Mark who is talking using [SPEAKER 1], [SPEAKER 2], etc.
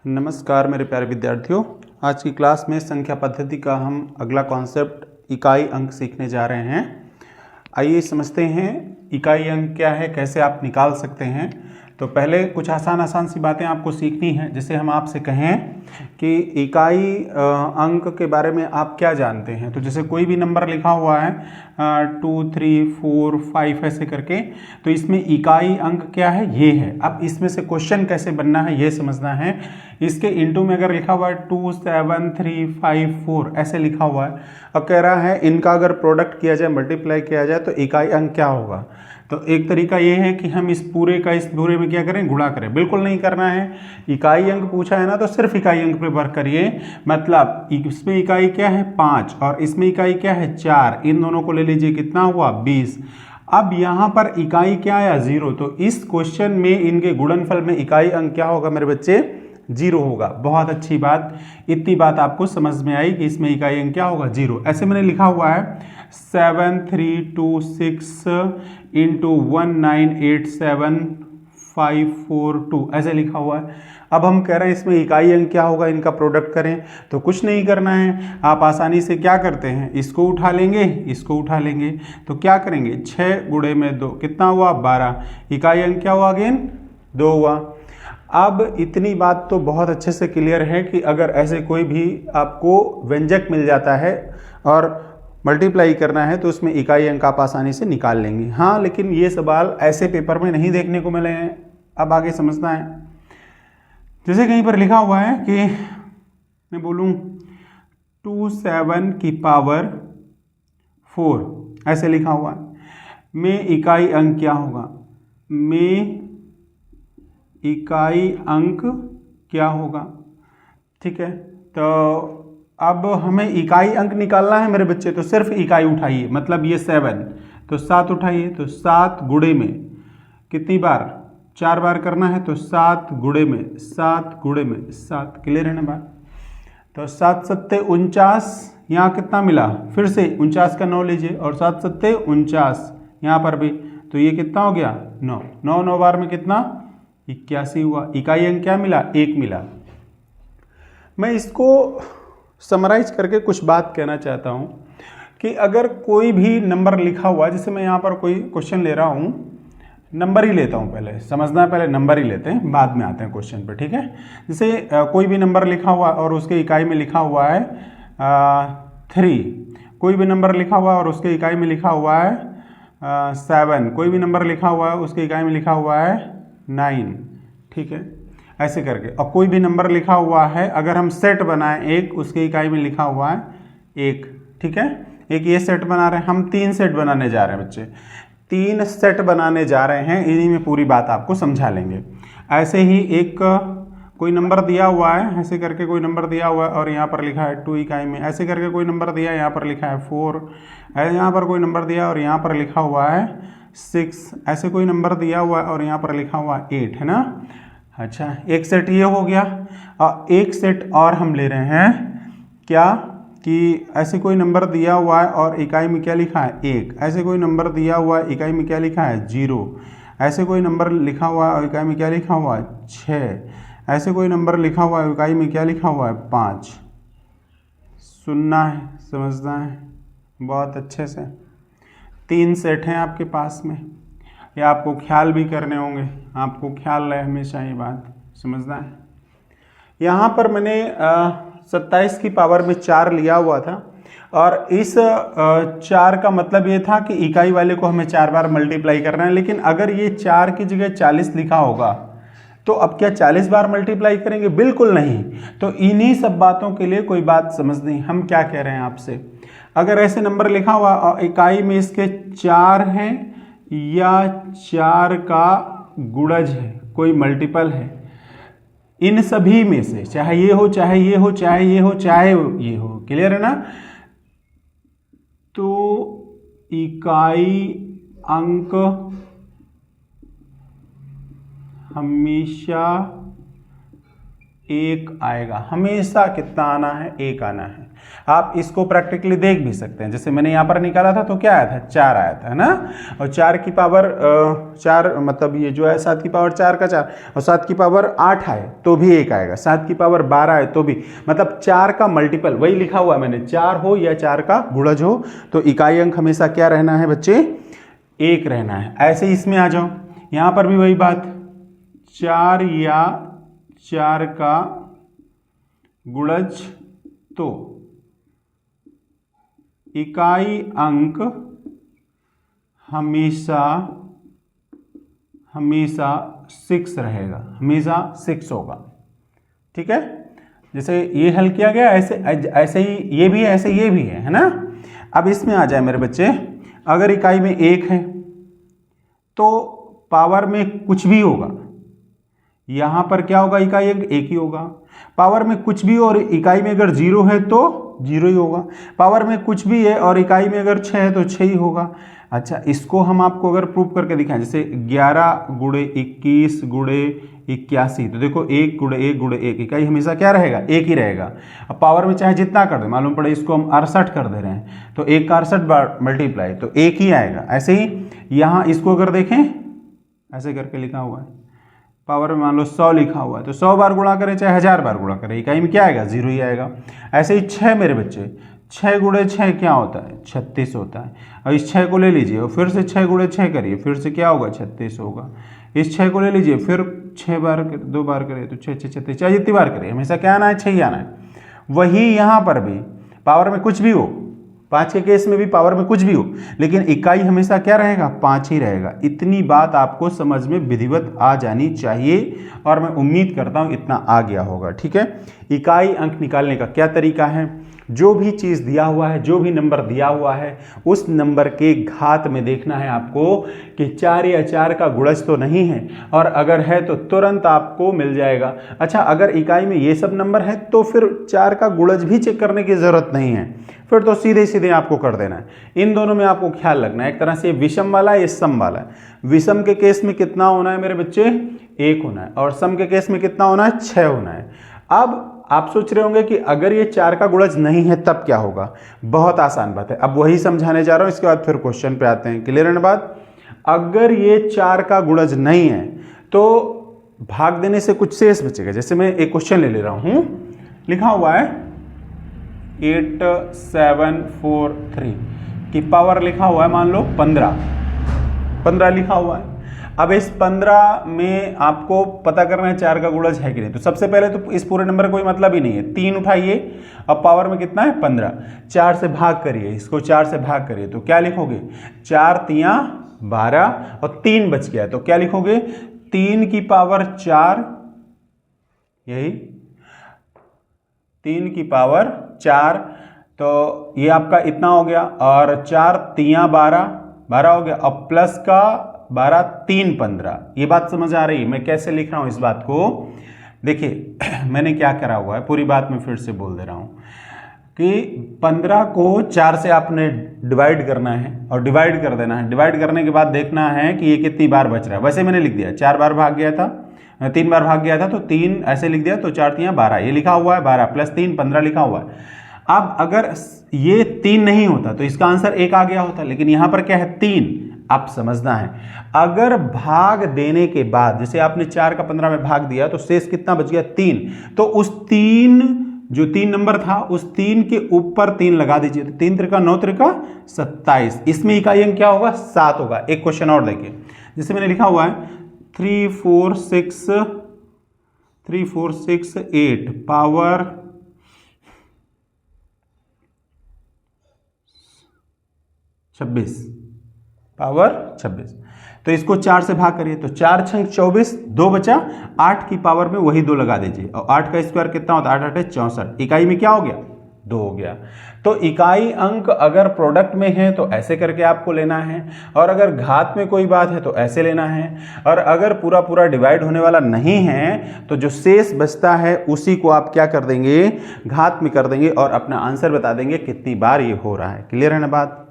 [SPEAKER 1] नमस्कार मेरे प्यारे विद्यार्थियों। आज की क्लास में संख्या पद्धति का हम अगला कॉन्सेप्ट इकाई अंक सीखने जा रहे हैं। आइए समझते हैं इकाई अंक क्या है, कैसे आप निकाल सकते हैं। तो पहले कुछ आसान सी बातें आपको सीखनी है। जैसे हम आपसे कहें कि इकाई अंक के बारे में आप क्या जानते हैं, तो जैसे कोई भी नंबर लिखा हुआ है 2, 3, 4, 5 ऐसे करके, तो इसमें इकाई अंक क्या है ये है। अब इसमें से क्वेश्चन कैसे बनना है ये समझना है। इसके इंटू में अगर लिखा हुआ है 2, 7, 3, 5, 4 ऐसे लिखा हुआ है, अब कह रहा है इनका अगर प्रोडक्ट किया जाए, मल्टीप्लाई किया जाए तो इकाई अंक क्या होगा। तो एक तरीका ये है कि हम इस पूरे का इस पूरे में क्या करें, गुणा करें। बिल्कुल नहीं करना है। इकाई अंक पूछा है ना, तो सिर्फ इकाई अंक पे वर्क करिए। मतलब इसमें इकाई क्या है 5 और इसमें इकाई क्या है 4, इन दोनों को ले लीजिए, कितना हुआ 20। अब यहाँ पर इकाई क्या आया 0, तो इस क्वेश्चन में इनके गुणनफल में इकाई अंक क्या होगा मेरे बच्चे, 0 होगा। बहुत अच्छी बात, इतनी बात आपको समझ में आई कि इसमें इकाई अंक क्या होगा 0। ऐसे मैंने लिखा हुआ है 7326 इंटू 1987542 ऐसे लिखा हुआ है। अब हम कह रहे हैं इसमें इकाई अंक क्या होगा, इनका प्रोडक्ट करें। तो कुछ नहीं करना है, आप आसानी से क्या करते हैं, इसको उठा लेंगे, इसको उठा लेंगे, तो क्या करेंगे 6 गुणे में 2 कितना हुआ 12। इकाई अंक क्या हुआ अगेन 2 हुआ। अब इतनी बात तो बहुत अच्छे से क्लियर है कि अगर ऐसे कोई भी आपको व्यंजक मिल जाता है और मल्टीप्लाई करना है तो उसमें इकाई अंक आप आसानी से निकाल लेंगे। हाँ, लेकिन ये सवाल ऐसे पेपर में नहीं देखने को मिले हैं। अब आगे समझना है। जैसे कहीं पर लिखा हुआ है कि मैं बोलूँ 27 की पावर 4 ऐसे लिखा हुआ है, में इकाई अंक क्या होगा, में इकाई अंक क्या होगा। ठीक है, तो अब हमें इकाई अंक निकालना है मेरे बच्चे, तो सिर्फ इकाई उठाइए। मतलब ये 7 तो 7 उठाइए, तो 7 गुणे में कितनी बार, 4 बार करना है, तो 7 गुणे में 7 गुणे में 7। क्लियर है ना बात। तो 7 सत्ते 49, यहाँ कितना मिला, फिर से 49 का 9 लीजिए और 7 सत्ते 49 यहाँ पर भी, तो ये कितना हो गया 9। 9 बार में कितना 81 हुआ। इकाई अंक क्या मिला 1 मिला। मैं इसको समराइज करके कुछ बात कहना चाहता हूं कि अगर कोई भी नंबर लिखा हुआ, जैसे मैं यहां पर कोई क्वेश्चन ले रहा हूं, नंबर ही लेता हूं, पहले समझना है, पहले नंबर ही लेते हैं, बाद में आते हैं क्वेश्चन पे। ठीक है, जैसे कोई भी नंबर लिखा हुआ और उसके इकाई में लिखा हुआ है 3, कोई भी नंबर लिखा हुआ और उसके इकाई में लिखा हुआ है 7, कोई भी नंबर लिखा हुआ है उसके इकाई में लिखा हुआ है 9। ठीक है, ऐसे करके। और कोई भी नंबर लिखा हुआ है, अगर हम सेट बनाएं एक, उसके इकाई में लिखा हुआ है 1। ठीक है, एक ये सेट बना रहे हैं हम, 3 सेट बनाने जा रहे हैं बच्चे, 3 सेट बनाने जा रहे हैं। इन्हीं में पूरी बात आपको समझा लेंगे। ऐसे ही एक कोई नंबर दिया हुआ है, ऐसे करके कोई नंबर दिया हुआ है और यहाँ पर लिखा है 2 इकाई में। ऐसे करके कोई नंबर दिया, यहाँ पर लिखा है 4। यहाँ पर कोई नंबर दिया और यहाँ पर लिखा हुआ है 6। ऐसे कोई नंबर दिया हुआ है और यहाँ पर लिखा हुआ है 8, है ना। अच्छा, एक सेट ये हो गया। और एक सेट और हम ले रहे हैं क्या, कि ऐसे कोई नंबर दिया हुआ है और इकाई में क्या लिखा है 1। ऐसे कोई नंबर दिया हुआ है, इकाई में क्या लिखा है 0। ऐसे कोई नंबर लिखा हुआ है और इकाई में क्या लिखा हुआ है 6। ऐसे कोई नंबर लिखा हुआ है, इकाई में क्या लिखा हुआ है 5। सुनना है, समझना है बहुत अच्छे से। 3 सेट हैं आपके पास में, ये आपको ख्याल भी करने होंगे, आपको ख्याल रहे हमेशा, ये बात समझना है। यहाँ पर मैंने 27 की पावर में 4 लिया हुआ था और इस 4 का मतलब ये था कि इकाई वाले को हमें 4 बार मल्टीप्लाई करना है। लेकिन अगर ये 4 की जगह 40 लिखा होगा तो अब क्या 40 बार मल्टीप्लाई करेंगे, बिल्कुल नहीं। तो इन्हीं सब बातों के लिए कोई बात समझनी, हम क्या कह रहे हैं आपसे, अगर ऐसे नंबर लिखा हुआ और इकाई में इसके 4 हैं या 4 का गुणज है, कोई मल्टीपल है, इन सभी में से, चाहे ये हो चाहे ये हो चाहे ये हो चाहे ये हो, क्लियर है ना। तो इकाई अंक हमेशा 1 आएगा, हमेशा कितना आना है, 1 आना है। आप इसको प्रैक्टिकली देख भी सकते हैं, जैसे मैंने यहाँ पर निकाला था तो क्या आया था, 4 आया था, है ना। और 4 की पावर 4 मतलब ये जो है 7 की पावर 4 का 4, और 7 की पावर 8 आए तो भी 1 आएगा, 7 की पावर 12 आए तो भी, मतलब 4 का मल्टीपल, वही लिखा हुआ है मैंने, 4 हो या 4 का गुणज हो तो इकाई अंक हमेशा क्या रहना है बच्चे, 1 रहना है। ऐसे ही इसमें आ जाओ, यहाँ पर भी वही बात, 4 या 4 का गुणज तो इकाई अंक हमेशा 6 रहेगा, हमेशा 6 होगा, ठीक है। जैसे ये हल किया गया, ऐसे ही ये भी है, ऐसे ये भी है ना। अब इसमें आ जाए मेरे बच्चे, अगर इकाई में 1 है तो पावर में कुछ भी होगा, यहां पर क्या होगा, इकाई अंक 1 ही होगा। पावर में कुछ भी और इकाई में अगर 0 है तो 0 ही होगा। पावर में कुछ भी है और इकाई में अगर 6 है तो 6 ही होगा। अच्छा, इसको हम आपको अगर प्रूव करके दिखाएं, जैसे 11 गुणे 21 गुणे 81, तो देखो 1 गुणे 1 गुणे 1, इकाई हमेशा क्या रहेगा, 1 ही रहेगा। अब पावर में चाहे जितना कर दे, मालूम पड़े इसको हम 68 कर दे रहे हैं तो 1 का 68 बार मल्टीप्लाई तो 1 ही आएगा। ऐसे ही यहाँ इसको अगर देखें, ऐसे करके लिखा हुआ है, पावर में मान लो 100 लिखा हुआ है तो 100 बार गुणा करें चाहे 1000 बार गुणा करें, इकाई में क्या आएगा, 0 ही आएगा। ऐसे ही 6 मेरे बच्चे, 6 गुणे 6 क्या होता है, 36 होता है। और इस 6 को ले लीजिए और फिर से 6 गुणे 6 करिए, फिर से क्या होगा, 36 होगा। इस 6 को ले लीजिए, फिर 6 बार 2 बार करिए तो 6 6 36, चाहे जितनी बार करिए हमेशा क्या आना है, 6 ही आना है। वही यहाँ पर भी पावर में कुछ भी हो, 5 के केस में भी पावर में कुछ भी हो, लेकिन इकाई हमेशा क्या रहेगा, 5 ही रहेगा। इतनी बात आपको समझ में विधिवत आ जानी चाहिए और मैं उम्मीद करता हूँ इतना आ गया होगा, ठीक है। इकाई अंक निकालने का क्या तरीका है, जो भी चीज़ दिया हुआ है, जो भी नंबर दिया हुआ है, उस नंबर के घात में देखना है आपको कि 4 या 4 का गुणज तो नहीं है, और अगर है तो तुरंत आपको मिल जाएगा। अच्छा, अगर इकाई में ये सब नंबर है तो फिर 4 का गुणज भी चेक करने की ज़रूरत नहीं है, फिर तो सीधे सीधे आपको कर देना है। इन दोनों में आपको ख्याल रखना है, एक तरह से विषम वाला है, ये सम वाला है। विषम के केस में कितना होना है मेरे बच्चे, 1 होना है, और सम के केस में कितना होना है, 6 होना है। अब आप सोच रहे होंगे कि अगर ये 4 का गुणज नहीं है तब क्या होगा। बहुत आसान बात है, अब वही समझाने जा रहा हूं, इसके बाद फिर क्वेश्चन पे आते हैं। क्लियर है ना बात। अगर ये 4 का गुणज नहीं है तो भाग देने से कुछ शेष बचेगा। जैसे मैं एक क्वेश्चन ले रहा हूं, लिखा हुआ है 8743 की पावर लिखा हुआ है मान लो 15 लिखा हुआ है। अब इस 15 में आपको पता करना है 4 का गुणज है कि नहीं। तो सबसे पहले तो इस पूरे नंबर का कोई मतलब ही नहीं है, 3 उठाइए, अब पावर में कितना है, 15, 4 से भाग करिए, इसको 4 से भाग करिए तो क्या लिखोगे, 4 तियां 12 और 3 बच गया तो क्या लिखोगे, 3 की पावर 4, यही 3 की पावर 4, तो ये आपका इतना हो गया, और 4 तियां 12 हो गया, अब प्लस का 12 3 15। ये बात समझ आ रही है मैं कैसे लिख रहा हूं इस बात को। देखिए मैंने क्या करा हुआ है, पूरी बात मैं फिर से बोल दे रहा हूं कि 15 को 4 से आपने डिवाइड करना है और डिवाइड कर देना है। डिवाइड करने के बाद देखना है कि ये कितनी बार बच रहा है। वैसे मैंने लिख दिया 4 बार भाग गया था, 3 बार भाग गया था तो 3 ऐसे लिख दिया, तो 4 तियां 12, ये लिखा हुआ है 12 प्लस 3 15 लिखा हुआ है। अब अगर ये 3 नहीं होता तो इसका आंसर 1 आ गया होता, लेकिन यहां पर क्या है 3। आप समझना है, अगर भाग देने के बाद जैसे आपने 4 का 15 में भाग दिया तो शेष कितना बच गया, 3, तो उस 3 जो 3 नंबर था उस 3 के ऊपर 3 लगा दीजिए, तो 3 त्रिका 9 त्रिका 27, इसमें इकाई अंक क्या होगा, 7 होगा। एक क्वेश्चन और देखिए, जैसे मैंने लिखा हुआ है 3 4 6 8 पावर 26, पावर 26, तो इसको 4 से भाग करिए तो 4 छंग 24, 2 बचा, 8 की पावर में वही 2 लगा दीजिए, और 8 का स्क्वायर कितना होता है, 8 8 64, इकाई में क्या हो गया, 2 हो गया। तो इकाई अंक अगर प्रोडक्ट में है तो ऐसे करके आपको लेना है, और अगर घात में कोई बात है तो ऐसे लेना है, और अगर पूरा पूरा डिवाइड होने वाला नहीं है तो जो शेष बचता है उसी को आप क्या कर देंगे, घात में कर देंगे और अपना आंसर बता देंगे कितनी बार ये हो रहा है। क्लियर है ना बात।